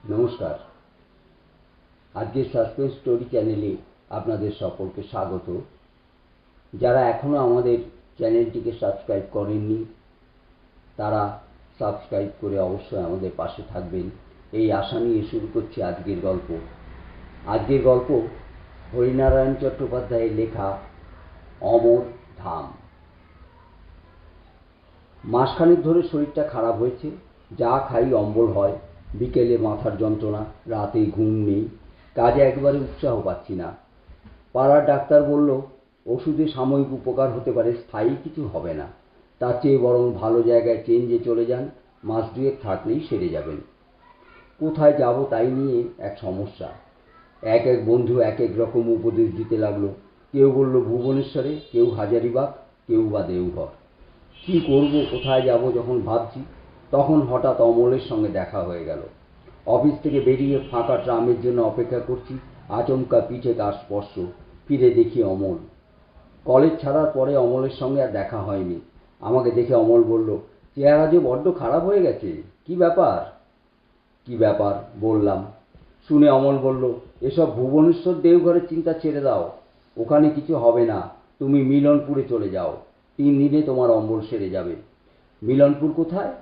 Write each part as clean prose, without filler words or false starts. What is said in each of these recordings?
নমস্কার। আজকের suspense story চ্যানেলে আপনাদের সকলকে স্বাগত। যারা এখনও আমাদের চ্যানেলটিকে সাবস্ক্রাইব করেননি তারা সাবস্ক্রাইব করে অবশ্যই আমাদের পাশে থাকবেন এই আশা নিয়ে শুরু করছি আজকের গল্প। আজকের গল্প হরিনারায়ণ চট্টোপাধ্যায়ের লেখা অমর ধাম। মাসখানেক ধরে শরীরটা খারাপ হয়েছে। যা খাই অম্বল হয়, বিকেলে মাথার যন্ত্রণা, রাতে ঘুম নেই, কাজে একেবারে উৎসাহ পাচ্ছি না। পাড়ার ডাক্তার বলল ওষুধে সাময়িক উপকার হতে পারে, স্থায়ী কিছু হবে না। তার চেয়ে বরং ভালো জায়গায় চেঞ্জে চলে যান, মাস দুয়েক থাকলেই সেরে যাবেন। কোথায় যাব তাই নিয়ে এক সমস্যা। এক এক বন্ধু এক এক রকম উপদেশ দিতে লাগলো। কেউ বলল ভুবনেশ্বরে, কেউ হাজারিবাগ, কেউ বা দেওঘর। কী করব, কোথায় যাব যখন ভাবছি, তখন হঠাৎ অমলের সঙ্গে দেখা হয়ে গেল। অফিস থেকে বেরিয়ে ফাঁকা ট্রামের জন্য অপেক্ষা করছি, আচমকা পিঠে তার স্পর্শ। ফিরে দেখি অমল। কলেজ ছাড়ার পরে অমলের সঙ্গে আর দেখা হয়নি। আমাকে দেখে অমল বলল, চেহারা যে বড্ড খারাপ হয়ে গেছে, কি ব্যাপার? কি ব্যাপার বললাম। শুনে অমল বলল, এসব ভুবনেশ্বর দেওঘরের চিন্তা ছেড়ে দাও, ওখানে কিছু হবে না। তুমি মিলনপুরে চলে যাও, 3 দিনে তোমার অম্বল সেরে যাবে। মিলনপুর কোথায়?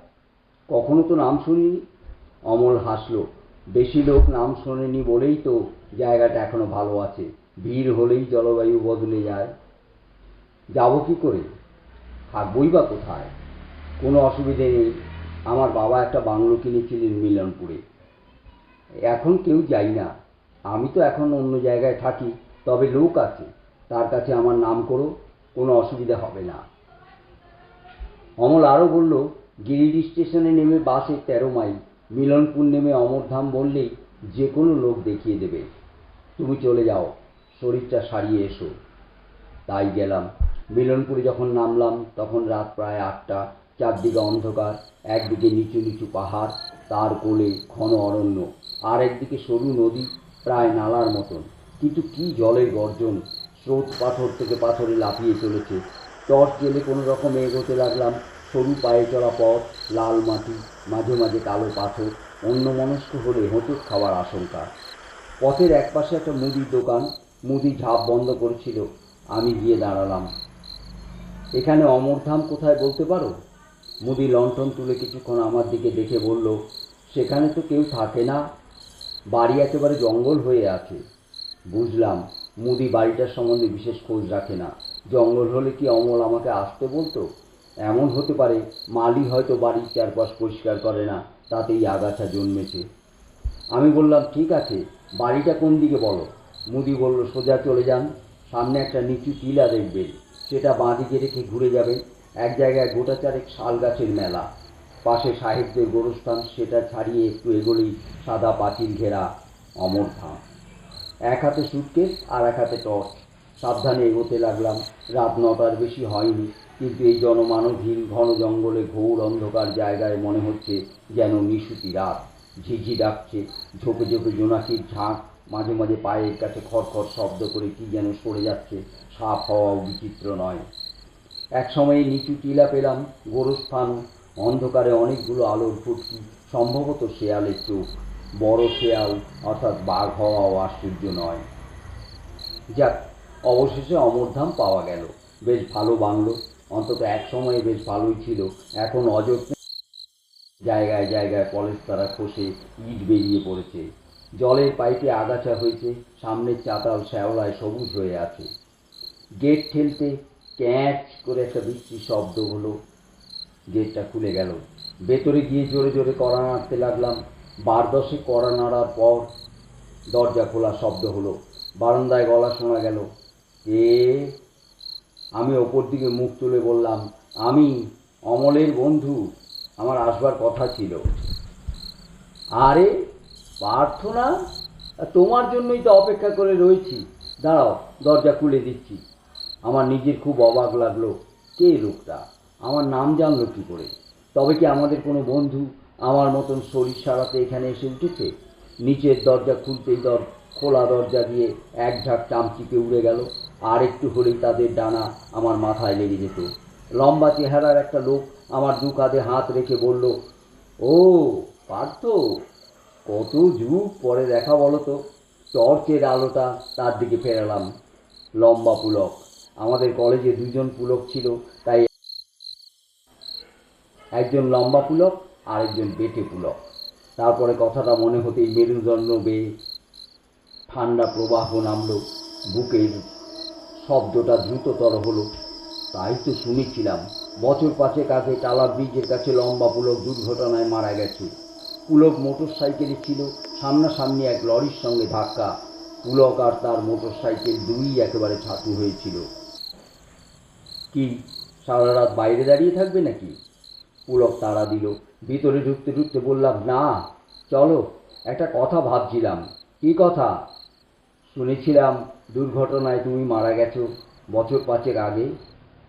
কখনো তো নাম শুনিনি। অমল হাসলো। বেশি লোক নাম শোনেনি বলেই তো জায়গাটা এখনো ভালো আছে। ভিড় হলেই জলবায়ু বদলে যায়। যাব কি করে? থাকবই বা কোথায়? কোনো অসুবিধে নেই। আমার বাবা একটা বাংলো কিনেছিলেন মিলনপুরে। এখন কেউ যাই না। আমি তো এখন অন্য জায়গায় থাকি, তবে লোক আছে। তার কাছে আমার নাম করো, কোনো অসুবিধা হবে না। অমল আরও বলল, গিরিডি স্টেশনে নেমে বাসে 13 মাইল, মিলনপুর নেমে অমরধাম বললেই যে কোনো লোক দেখিয়ে দেবে। তুমি চলে যাও, শরীরটা সারিয়ে এসো। তাই গেলাম। মিলনপুরে যখন নামলাম তখন রাত প্রায় 8টা। চারদিকে অন্ধকার, একদিকে নিচু নিচু পাহাড়, তার কোলে ঘন অরণ্য, আর একদিকে সরু নদী, প্রায় নালার মতন, কিন্তু কি জলের গর্জন! স্রোত পাথর থেকে পাথরে লাফিয়ে চলেছে। টর্চ জেলে কোনো রকমে এগোতে লাগলাম। সরু পায়ে চলা পথ, লাল মাটি, মাঝে মাঝে কালো পাথর, অন্যমনস্ক হলে হোঁচট খাওয়ার আশঙ্কা। পথের একপাশে একটা মুদির দোকান, মুদি ঝাঁপ বন্ধ করেছিল। আমি গিয়ে দাঁড়ালাম। এখানে অমরধাম কোথায় বলতে পারো? মুদি লণ্ঠন তুলে কিছুক্ষণ আমার দিকে দেখে বলল, সেখানে তো কেউ থাকে না, বাড়ি একেবারে জঙ্গল হয়ে আছে। বুঝলাম, মুদি বাড়িটার সম্বন্ধে বিশেষ খোঁজ রাখে না। জঙ্গল হলে কি অমল আমাকে আসতে বলতো? এমন হতে পারে মালি হয়তো বাড়ির চারপাশ পরিষ্কার করে না, তাতেই আগাছা জন্মেছে। আমি বললাম, ঠিক আছে, বাড়িটা কোন দিকে বলো? মুদি বলল, সোজা চলে যান, সামনে একটা নিচু টিলা দেখবেন, সেটা বাঁ দিকে রেখে ঘুরে যাবেন। এক জায়গায় গোটা চারেক শাল গাছের মেলা, পাশে সাহেবদের গোরস্থান, সেটা ছাড়িয়ে একটু এগোলেই সাদা পাঁচিল ঘেরা অমরধাম। এক হাতে সুটকেস আর এক হাতে টর্চ। সাবধানে এগোতে লাগলাম। রাত 9টার বেশি হয়নি, কিন্তু এই জনমানবহীন ঘন জঙ্গলে ঘোর অন্ধকার জায়গায় মনে হচ্ছে যেন নিশুতি রাত। ঝিঝি ডাকছে, ঝোপে ঝোপে জোনাকির ঝাঁক, মাঝে মাঝে পায়ের কাছে খড়খড় শব্দ করে কি যেন সরে যাচ্ছে। সাপ হওয়াও বিচিত্র নয়। এক সময়ে নিচু টিলা পেলাম, গোরস্থান, অন্ধকারে অনেকগুলো আলোর ফুটকি, সম্ভবত শেয়ালের চোখ। বড় শেয়াল, অর্থাৎ বাঘ হওয়াও আশ্চর্য নয়। যাক, অবশেষে অমরধাম পাওয়া গেল। বেশ ভালো বাংলো, অন্তত এক সময়ে বেশ ভালোই ছিল। এখন অযত্নে জায়গায় জায়গায় পলেস্তারা খসে ইট বেরিয়ে পড়েছে। জলের পাইপে আগাছা হয়েছে, সামনের চাতাল শ্যাওলায় সবুজ হয়ে আছে। গেট ঠেলতে ক্যাঁচ করে একটা বিশ্রী শব্দ হলো। গেটটা খুলে গেল। ভেতরে গিয়ে জোরে জোরে কড়া নাড়তে লাগলাম। 12 কড়া নাড়ার পর দরজা খোলার শব্দ হলো। বারান্দায় গলা শোনা গেল, কে? আমি ওপর দিকে মুখ তুলে বললাম, আমি অমলের বন্ধু, আমার আসবার কথা ছিল। আরে প্রার্থনা, তোমার জন্যই তো অপেক্ষা করে রয়েছি। দাঁড়াও, দরজা খুলে দিচ্ছি। আমার নিজের খুব অবাক লাগলো, কে লোকটা? আমার নাম জানলো কী করে? তবে কি আমাদের কোনো বন্ধু আমার মতন শরীর সারাতে এখানে এসে উঠেছে? নিচের দরজা খুলতেই খোলা দরজা দিয়ে এক ঝাঁক চামচিকে উড়ে গেল। আর একটু হলেই তাদের ডানা আমার মাথায় লেগে যেত। লম্বা চেহারার একটা লোক আমার দু কাঁধে হাত রেখে বলল, ও পার্থ, কত যুগ পরে দেখা বলো তো। টর্চের আলোটা তার দিকে ফেরালাম। লম্বা পুলক। আমাদের কলেজে দুজন পুলক ছিল, তাই একজন লম্বা পুলক আর একজন বেটে পুলক। তারপরে কথাটা মনে হতেই মেরুদণ্ড বেয়ে ঠান্ডা প্রবাহ নামল, বুকের শব্দটা দ্রুততর হলো। তাই তো শুনেছিলাম বছর 5 আগে টালা ব্রিজের কাছে লম্বা পুলক দুর্ঘটনায় মারা গেছে। পুলক মোটর সাইকেলে ছিল, সামনাসামনি এক লরির সঙ্গে ধাক্কা। পুলক আর তার মোটর সাইকেল দুই একেবারে ছাতু হয়েছিল। কি সারা রাত বাইরে দাঁড়িয়ে থাকবে নাকি? পুলক তাড়া দিল। ভিতরে ঢুকতে ঢুকতে বললাম, না চলো, একটা কথা ভাবছিলাম। কি কথা? শুনেছিলাম দুর্ঘটনায় তুমি মারা গেছো বছর 5 আগে।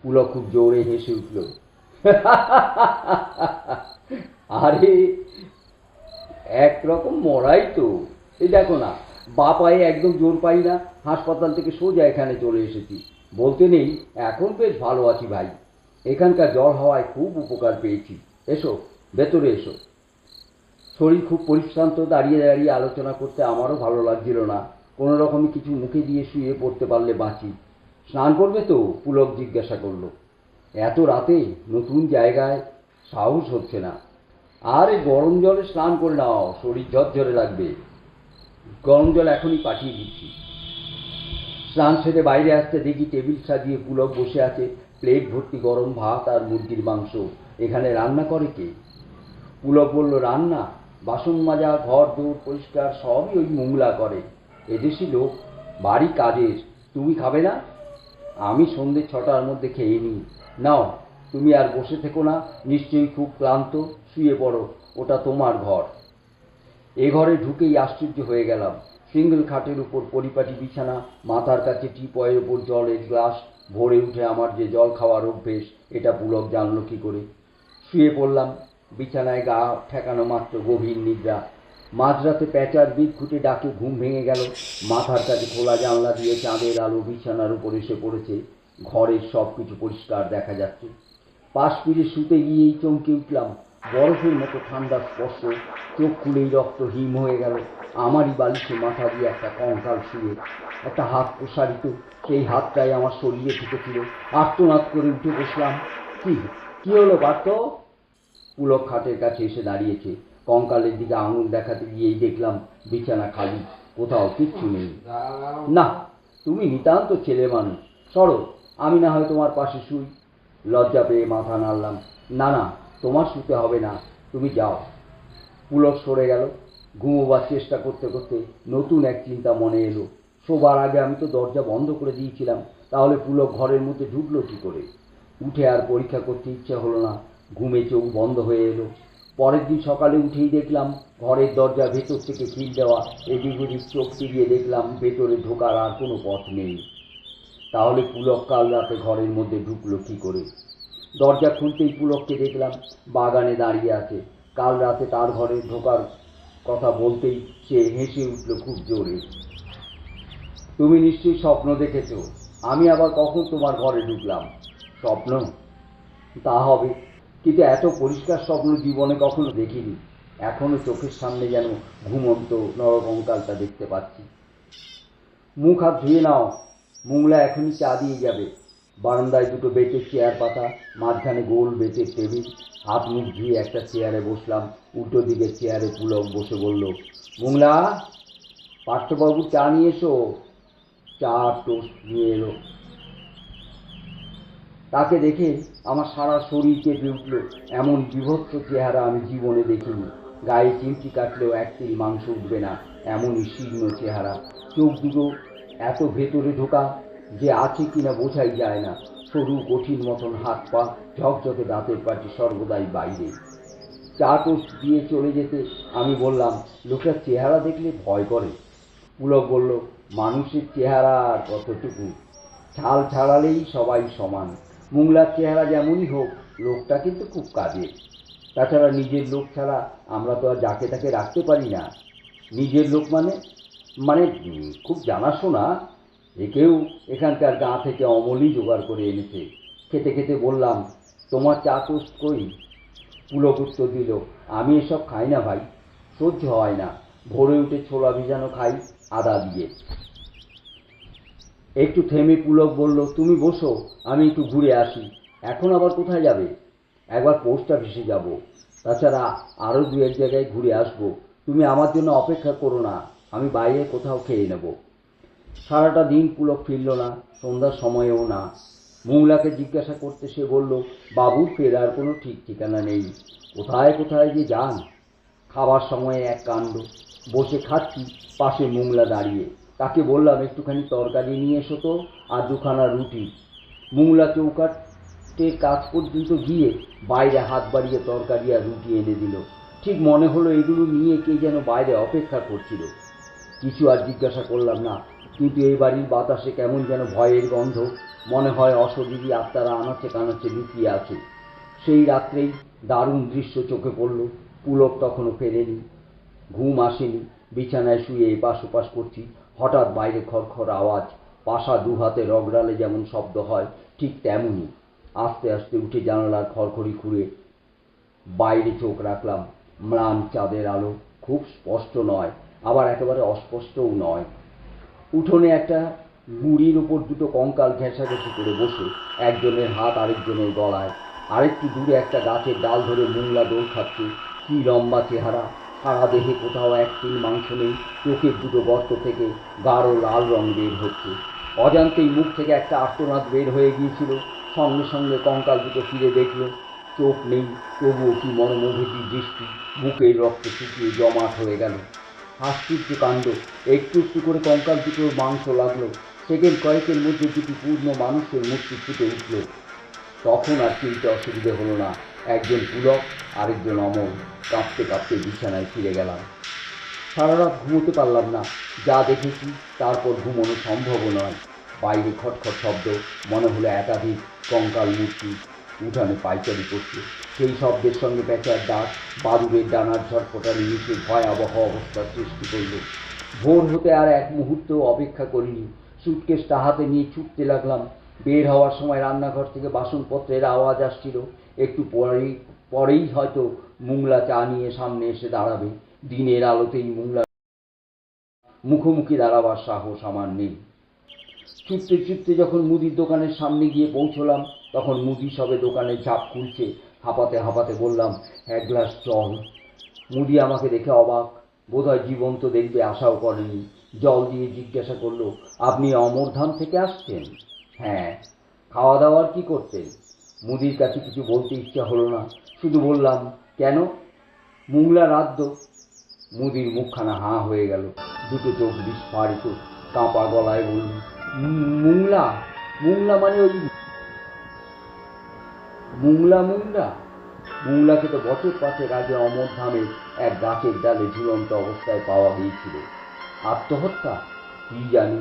পুলক খুব জোরে হেসে উঠল। আরে একরকম মরাই তো। এই দেখো না, বা পায়ে একদম জোর পাই না, হাসপাতাল থেকে সোজা এখানে চলে এসেছি। বলতে নেই এখন বেশ ভালো আছি ভাই। এখানকার জল হাওয়ায় খুব উপকার পেয়েছি। এসো, ভেতরে এসো। শরীর খুব পরিশ্রান্ত, দাঁড়িয়ে দাঁড়িয়ে আলোচনা করতে আমারও ভালো লাগছিল না। কোনো রকমে কিছু মুখে দিয়ে শুয়ে পড়তে পারলে বাঁচি। স্নান করবে তো? পুলক জিজ্ঞাসা করলো। এত রাতে নতুন জায়গায় সাহস হচ্ছে না। আরে গরম জলে স্নান করে নাও, শরীর ঝরঝরে লাগবে। গরম জল এখনই পাঠিয়ে দিচ্ছি। স্নান সেরে বাইরে আসতে দেখি টেবিল সাজিয়ে পুলক বসে আছে, প্লেট ভর্তি গরম ভাত আর মুরগির মাংস। এখানে রান্না করে কে? পুলক বলল, রান্না, বাসন মাজা, ঘর দৌড় পরিষ্কার সবই ওই মোংলা করে। এদেশি লোক, বাড়ি কাজের। তুমি খাবে না? আমি সন্ধ্যে 6টার মধ্যে খেয়ে নিই। নাও, তুমি আর বসে থেকো না, নিশ্চয়ই খুব ক্লান্ত, শুয়ে পড়ো, ওটা তোমার ঘর। এ ঘরে ঢুকেই আশ্চর্য হয়ে গেলাম। সিঙ্গেল খাটের উপর পরিপাটি বিছানা, মাথার কাছে টিপয়ের উপর জলের গ্লাস। ভোরে উঠে আমার যে জল খাওয়ার অভ্যেস, এটা পুলক জানলো কি করে? শুয়ে পড়লাম। বিছানায় গা ঠেকানো মাত্র গভীর নিদ্রা। মাঝরাতে প্যাঁচার বিদঘুটে ডাকে ঘুম ভেঙে গেল। মাথার কাছে খোলা জানলা দিয়ে চাঁদের আলো বিছানার উপর এসে পড়েছে। ঘরের সব কিছু পরিষ্কার দেখা যাচ্ছে। পাশ ফিরে শুতে গিয়েই চমকে উঠলাম। বরফের মতো ঠান্ডা স্পর্শ। চোখ খুলেই রক্ত হিম হয়ে গেল। আমারই বালিশে মাথা দিয়ে একটা কঙ্কাল শুয়ে, একটা হাত প্রসারিত। সেই হাতটাই আমার শরীরে ঠেকেছিল। আর্তনাদ করে উঠে বসলাম। কি কি হলো পার্থ? পুলক খাটের কাছে এসে দাঁড়িয়েছে। কঙ্কালের দিকে আঙুল দেখাতে গিয়েই দেখলাম বিছানা খালি, কোথাও কিচ্ছু নেই। না, তুমি নিতান্ত ছেলে মানুষ, সরো, আমি না হয় তোমার পাশে শুই। লজ্জা পেয়ে মাথা নাড়লাম। না না, তোমার শুতে হবে না, তুমি যাও। পুলক সরে গেল। ঘুমোবার চেষ্টা করতে করতে নতুন এক চিন্তা মনে এলো। শোবার আগে আমি তো দরজা বন্ধ করে দিয়েছিলাম, তাহলে পুলক ঘরের মধ্যে ঢুকলো কি করে? উঠে আর পরীক্ষা করতে ইচ্ছে হলো না। ঘুমে চোখ বন্ধ হয়ে এলো। পরের দিন সকালে উঠেই দেখলাম ঘরের দরজা ভেতর থেকে খিল দেওয়া। এদিক ওদিক চোখ ফিরিয়ে দেখলাম ভেতরে ঢোকার আর কোনো পথ নেই। তাহলে পুলক কাল রাতে ঘরের মধ্যে ঢুকলো কি করে? দরজা খুলতেই পুলককে দেখলাম বাগানে দাঁড়িয়ে আছে। কাল রাতে তার ঘরে ঢোকার কথা বলতেই সে হেসে উঠল খুব জোরে। তুমি নিশ্চয়ই স্বপ্ন দেখেছ। আমি আবার কখন তোমার ঘরে ঢুকলাম? স্বপ্ন? তা হবে, কিন্তু এত পরিষ্কার স্বপ্ন জীবনে কখনো দেখিনি। এখনো চোখের সামনে যেন ঘুমন্ত নরকঙ্কালটা দেখতে পাচ্ছি। মুখ হাত ধুয়ে নাও, মোংলা এখনই চা দিয়ে যাবে। বারান্দায় দুটো বেতের চেয়ার পাতা, মাঝখানে গোল বেতের টেবিল। হাত মুখ ধুয়ে একটা চেয়ারে বসলাম। উল্টো দিকের চেয়ারে পুলক বসে বলল, মোংলা, পার্থবাবু চা নিয়ে এসো। চা টোস্ট নিয়ে এলো। তাকে দেখে আমার সারা শরীর কেঁপে উঠল। এমন বিভৎস চেহারা আমি জীবনে দেখিনি। গায়ে চিমটি কাটলেও এক তিল মাংস উঠবে না, এমনই শীর্ণ চেহারা। চোখ দুটো এত ভেতরে ঢোকা যে আছে কিনা বোঝাই যায় না। সরু কঠিন মতন হাত পা, ঝকঝকে দাঁতের পাটি সর্বদাই বাইরে। চা টোস্ট দিয়ে চলে যেতে আমি বললাম, লোকটার চেহারা দেখলে ভয় করে। পুলক বলল, মানুষের চেহারা আর কতটুকু, ছাল ছাড়ালেই সবাই সমান। মোংলার চেহারা যেমনই হোক, লোকটা কিন্তু খুব কাজের। তাছাড়া নিজের লোক ছাড়া আমরা তো আর যাকে তাকে রাখতে পারি না। নিজের লোক মানে মানে খুব জানাশোনা। একেও এখানকার গাঁ থেকে অমলই জোগাড় করে এনেছে। খেতে খেতে বললাম, তোমার চা টোস্ট কই? পুলক উত্তর দিল, আমি এসব খাই না ভাই, সহ্য হয় না। ভোরে উঠে ছোলা ভিজানো খাই আদা দিয়ে। একটু থেমে পুলক বলল, তুমি বসো, আমি একটু ঘুরে আসি। এখন আবার কোথায় যাবে? একবার পোস্ট অফিসে যাব, তাছাড়া আরও দু এক জায়গায় ঘুরে আসবো। তুমি আমার জন্য অপেক্ষা করো না, আমি বাইরে কোথাও খেয়ে নেব। সারাটা দিন পুলক ফিরল না, সন্ধ্যার সময়েও না। মৌলাকে জিজ্ঞাসা করতে সে বলল, বাবুর ফেরার কোনো ঠিক ঠিকানা নেই, কোথায় কোথায় যে যান। খাবার সময়ে এক কাণ্ড, বসে খাচ্ছি, পাশে মোংলা দাঁড়িয়ে। তাকে বললাম, একটুখানি তরকারি নিয়ে এসো তো, আর দুখানা রুটি। মোংলা চৌকাঠের কাজ পর্যন্ত গিয়ে বাইরে হাত বাড়িয়ে তরকারি আর রুটি এনে দিল। ঠিক মনে হলো এগুলো নিয়ে কে যেন বাইরে অপেক্ষা করছিল। কিছু আর জিজ্ঞাসা করলাম না, কিন্তু এই বাড়ির বাতাসে কেমন যেন ভয়ের গন্ধ। মনে হয় অশরীরী আত্মারা আনাচে কানাচে লুকিয়ে আছে। সেই রাত্রেই দারুণ দৃশ্য চোখে পড়ল। পুলক তখনও ফেরেনি, ঘুম আসেনি। বিছানায় শুয়ে এপাশ ওপাশ করছি, হঠাৎ বাইরে খড়খড় আওয়াজ। পাশা দুহাতে রগড়ালে যেমন শব্দ হয় ঠিক তেমনই। আস্তে আস্তে উঠে জানালার খড়খড়ি খুঁড়ে বাইরে চোখ রাখলাম। ম্লান চাঁদের আলো, খুব স্পষ্ট নয়, আবার একেবারে অস্পষ্টও নয়। উঠোনে একটা গুঁড়ির উপর দুটো কঙ্কাল ঘেঁষাঘেঁষি করে বসে, একজনের হাত আরেকজনের গলায়। আরেকটু দূরে একটা গাছের ডাল ধরে মোংলা দোল খাচ্ছে। কি লম্বা চেহারা, সারা দেহে কোথাও এক তিল মাংস নেই, চোখের দুটো গর্ত থেকে গাঢ় লাল রং বের হচ্ছে। অজান্তেই মুখ থেকে একটা আর্তনাদ বের হয়ে গিয়েছিল। সঙ্গে সঙ্গে কঙ্কাল দুটো ফিরে দেখল, চোখ নেই, তবুও কি মনোমোহিনী দৃষ্টি। বুকের রক্ত শুকিয়ে জমাট হয়ে গেল। আশ্চর্য কাণ্ড, একটু একটু করে কঙ্কাল দুটোর মাংস লাগলো। সেকেন্ড কয়েকের মধ্যে দুটি পূর্ণ মানুষের মূর্তি ফুটে উঠল। তখন আর চিনতে অসুবিধে হলো না, একজন পুলক, আরেকজন অমল। কাঁপতে কাঁপতে বিছানায় ফিরে গেলাম। সারা রাত ঘুমোতে পারলাম না। যা দেখেছি তারপর ঘুমোনো সম্ভবও নয়। বাইরে খটখট শব্দ, মনে হলো একাধিক কঙ্কাল মূর্তি উঠানে পাইচারি করছে। সেই শব্দের সঙ্গে প্যাঁচার ডাক, বাদুড়ের ডানার ঝটপটানি মিশে ভয়াবহ অবস্থার সৃষ্টি করল। ভোর হতে আর এক মুহূর্তও অপেক্ষা করিনি। সুটকেসটা হাতে নিয়ে ছুটতে লাগলাম। বের হওয়ার সময় রান্নাঘর থেকে বাসনপত্রের আওয়াজ আসছিল। একটু পরেই হয়তো মোংলা চা নিয়ে সামনে এসে দাঁড়াবে। দিনের আলোতেই মোংলা মুখোমুখি দাঁড়াবার সাহস আমার নেই। ছুটতে ছুটতে যখন মুদির দোকানের সামনে গিয়ে পৌঁছলাম, তখন মুদি সবে দোকানের ঝাঁপ খুলছে। হাঁপাতে হাঁপাতে বললাম, এক গ্লাস জল। মুদি আমাকে দেখে অবাক, বোধহয় জীবন্ত দেখবে আশাও করেনি। জল দিয়ে জিজ্ঞাসা করলো, আপনি অমরধাম থেকে আসছেন? হ্যাঁ। খাওয়া দাওয়ার কি করতেন? মুদির কাছে কিছু বলতে ইচ্ছা হলো না, শুধু বললাম, কেন? মোংলা রাদ্য। মুদির মুখখানা হাঁ হয়ে গেল, দুটো চোখ বিস্ফারিত, কাঁপা গলায় বলল, মোংলা? মোংলা মানে ওই মোংলা? মোংলা মোংলাকে তো বছর 5 আগে অমরধামের এক গাছের ডালে ঝুলন্ত অবস্থায় পাওয়া গিয়েছিল। আত্মহত্যা? কি জানি।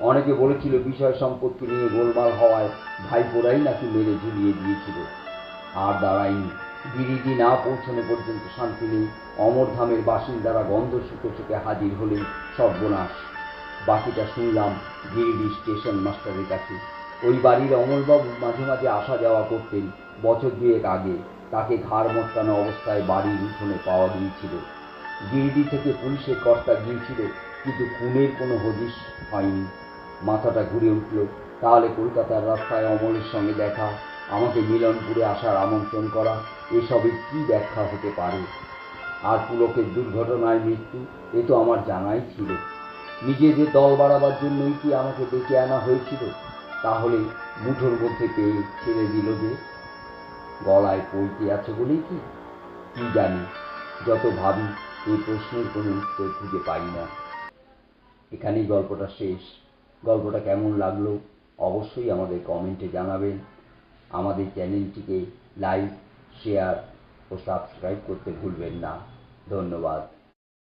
অনেকে বলেছিল বিষয় সম্পত্তি নিয়ে গোলমাল হওয়ায় ভাইপোরাই নাকি মেরে ঝুলিয়ে দিয়েছিল। আর দাঁড়ায়নি। গিরিডি না পৌঁছানো পর্যন্ত শান্তি নেই। অমরধামের বাসিন্দারা গন্ধ শুকে শুকে হাজির হলেই সর্বনাশ। বাকিটা শুনলাম গিরিডি স্টেশন মাস্টারের কাছে। ওই বাড়ির অমলবাবু মাঝে মাঝে আসা যাওয়া করতেন। বছর 2 আগে তাকে ঘাড় মটকানো অবস্থায় বাড়ির উঠোনে পাওয়া গিয়েছিল। গিরিডি থেকে পুলিশের কর্তা গিয়েছিল, কিন্তু খুনের কোনো হদিশ হয়নি। মাথাটা ঘুরে উঠল। তাহলে কলকাতার রাস্তায় অমলের সঙ্গে দেখা, আমাকে মিলনপুরে আসার আমন্ত্রণ করা, এসবের কি ব্যাখ্যা হতে পারে? আর পুলকের দুর্ঘটনায় মৃত্যু, এ তো আমার জানাই ছিল। নিজেদের দল বাড়াবার জন্যই কি আমাকে ডেকে আনা হয়েছিল? তাহলে মুঠোর মধ্যে পেয়ে ছেড়ে দিল যে? গলায় পইতে আছে বলেই কি? কি জানি। যত ভাবি এই প্রশ্নের কোনো উত্তর খুঁজে পাই না। এখানেই গল্পটা শেষ। গল্পটা কেমন লাগলো অবশ্যই আমাদের কমেন্টে জানাবেন। আমাদের চ্যানেলটিকে লাইক, শেয়ার ও সাবস্ক্রাইব করতে ভুলবেন না। ধন্যবাদ।